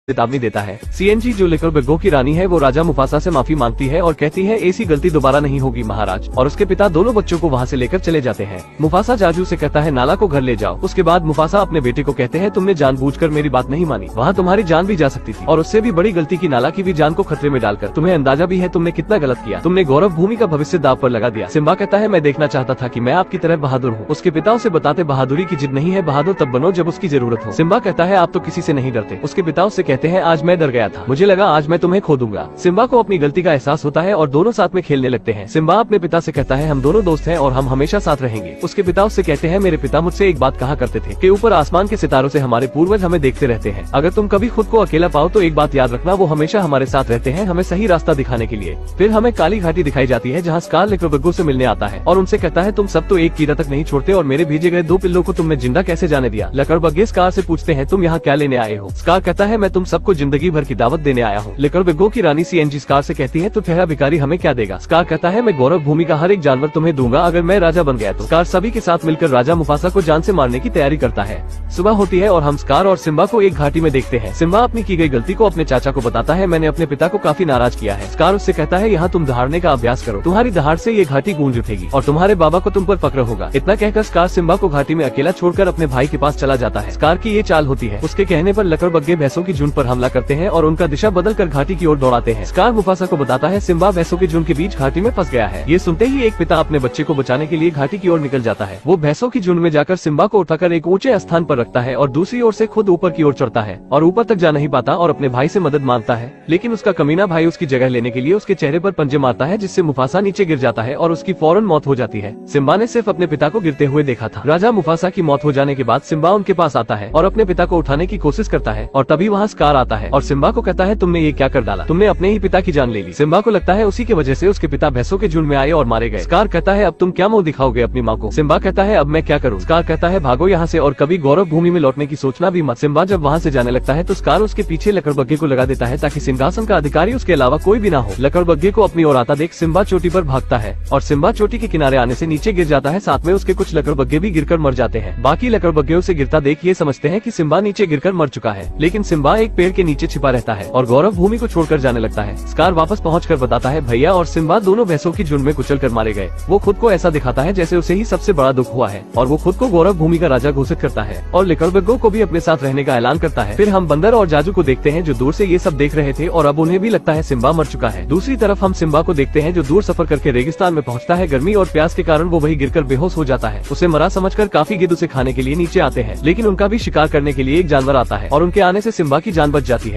चेतावनी देता है। सीएनजी जो लेकरबर्गो की रानी है वो राजा मुफासा से माफी मांगती है और कहती है ऐसी गलती दोबारा नहीं होगी महाराज, और उसके पिता दोनों बच्चों को वहाँ से लेकर चले जाते हैं। मुफासा जाजू से कहता है नाला को घर ले जाओ। उसके बाद मुफासा अपने बेटे को कहते हैं तुमने जानबूझकर मेरी बात नहीं मानी, वहाँ तुम्हारी जान भी जा सकती थी और उससे भी बड़ी गलती की नाला की भी जान को खतरे में डालकर। तुम्हें अंदाजा भी है तुमने कितना गलत किया, तुमने गौरव भूमि का भविष्य दांव पर लगा दिया। सिम्बा कहता है मैं देखना चाहता था कि मैं आपकी तरह बहादुर हूँ। उसके पिता उसे बताते बहादुरी की जिद नहीं है, बहादुर तब बनो जब उसकी जरूरत हो। सिम्बा कहता है आप तो किसी से नहीं डरते। उसके पिता उससे कहते हैं आज मैं डर गया था, मुझे लगा आज मैं तुम्हें खो दूंगा। सिम्बा को अपनी गलती का एहसास होता है और दोनों साथ में खेलने लगते हैं। सिम्बा अपने पिता से कहता है हम दोनों दोस्त हैं और हम हमेशा साथ रहेंगे। उसके पिता उससे कहते हैं मेरे पिता मुझसे एक बात कहा करते थे कि ऊपर आसमान के सितारों से हमारे पूर्वज हमें देखते रहते हैं। अगर तुम कभी खुद को अकेला पाओ तो एक बात याद रखना, वो हमेशा हमारे साथ रहते हैं, हमें सही रास्ता दिखाने के लिए। फिर हमें काली घाटी दिखाई जाती है जहाँ स्कार लेकरबर्गो से मिलने आता है और उनसे कहता है तुम सब तो एक कीड़ा तक नहीं छोड़ते और मेरे भेजे गए 2 पिल्लों को तुमने जिंदा कैसे जाने दिया। लेकरबर्गो स्कार से पूछते हैं तुम यहाँ क्या लेने आए हो। स्कार कहता है मैं तुम सबको जिंदगी भर की दावत देने आया हूँ। लेकरबर्गो की रानी सीएनजी स्कार से कहती है तो ठहरा भिखारी हमें क्या देगा। स्कार कहता है मैं गौरव भूमि का हर एक जानवर तुम्हें दूंगा अगर मैं राजा बन गया तो। स्कार सभी के साथ मिलकर राजा मुफासा को जान से मारने की तैयारी करता है। सुबह होती है और हम स्कार और सिम्बा को एक घाटी में देखते हैं। सिम्बा अपनी की गई गलती को अपने चाचा को बताता है मैंने अपने पिता को काफी नाराज किया है। स्कार उससे कहता है यहाँ तुम दहाड़ने का अभ्यास करो, तुम्हारी दहाड़ से ये घाटी गूंज उठेगी और तुम्हारे बाबा को तुम पर फक्र होगा। इतना कहकर स्कार सिम्बा को घाटी में अकेला छोड़कर अपने भाई के पास चला जाता है। स्कार की ये चाल होती है। उसके कहने पर लेकरबर्गो भैंसों की झुंड पर हमला करते हैं और उनका दिशा बदल कर घाटी की ओर दौड़ाते हैं। स्कार मुफासा को बताता है सिम्बा भैंसों के झुंड के बीच घाटी में फंस गया है। ये सुनते ही एक पिता अपने बच्चे को बचाने के लिए घाटी की ओर निकल जाता है। वो भैंसों की झुंड में जाकर सिम्बा को उठाकर एक ऊंचे स्थान पर रखता है और दूसरी ओर से खुद ऊपर की ओर चढ़ता है और ऊपर तक जा नहीं पाता और अपने भाई से मदद मांगता है। लेकिन उसका कमीना भाई उसकी जगह लेने के लिए उसके चेहरे पर पंजे मारता है जिससे मुफासा नीचे गिर जाता है और उसकी फौरन मौत हो जाती है। सिम्बा ने सिर्फ अपने पिता को गिरते हुए देखा था। राजा मुफासा की मौत हो जाने के बाद सिम्बा उनके पास आता है और अपने पिता को उठाने की कोशिश करता है और तभी वहाँ स्कार आता है और सिम्बा को कहता है तुमने ये क्या कर डाला, तुमने अपने ही पिता की जान ले ली। सिम्बा को लगता है उसी की वजह से उसके पिता भैंसों के झुंड में आए और मारे गए। स्कार कहता है अब तुम क्या मुंह दिखाओगे अपनी माँ को। सिम्बा कहता है अब मैं क्या करूँ। स्कार कहता है भागो यहाँ से और कभी गौरव भूमि में लौटने की सोचना भी मत। सिम्बा जब वहाँ से जाने लगता है तो स्कार उसके पीछे लेकरबर्गो को लगा देता है ताकि सिंहासन का अधिकारी उसके अलावा कोई भी ना हो। लेकरबर्गो को अपनी ओर आता देख सिम्बा चोटी पर भागता है और सिम्बा चोटी के किनारे आने से नीचे गिर जाता है। साथ में उसके कुछ लेकरबर्गो भी गिरकर मर जाते हैं। बाकी लेकरबर्गो से गिरता देख ये समझते हैं कि सिम्बा नीचे गिरकर मर चुका है, लेकिन सिम्बा एक पेड़ के नीचे छिपा रहता है और गौरव भूमि को छोड़कर जाने लगता है। स्कार वापस पहुंचकर बताता है भैया और सिम्बा दोनों भैंसों की झुंड में कुचल कर मारे गए। वो खुद को ऐसा दिखाता है जैसे उसे ही सबसे बड़ा दुख हुआ है और वो खुद को गौरव भूमि का राजा घोषित करता है और लेकरबर्गो को भी अपने साथ रहने का ऐलान करता है। फिर हम बंदर और जाजू को देखते हैं जो दूर से ये सब देख रहे थे और अब उन्हें भी लगता है सिम्बा मर चुका है। दूसरी तरफ हम सिम्बा को देखते हैं जो दूर सफर करके रेगिस्तान में पहुंचता है। गर्मी और प्यास के कारण वो वही गिरकर बेहोश हो जाता है। उसे मरा समझकर काफी गिद्ध उसे खाने के लिए नीचे आते हैं, लेकिन उनका भी शिकार करने के लिए एक जानवर आता है और उनके आने से सिम्बा की जान बच जाती है।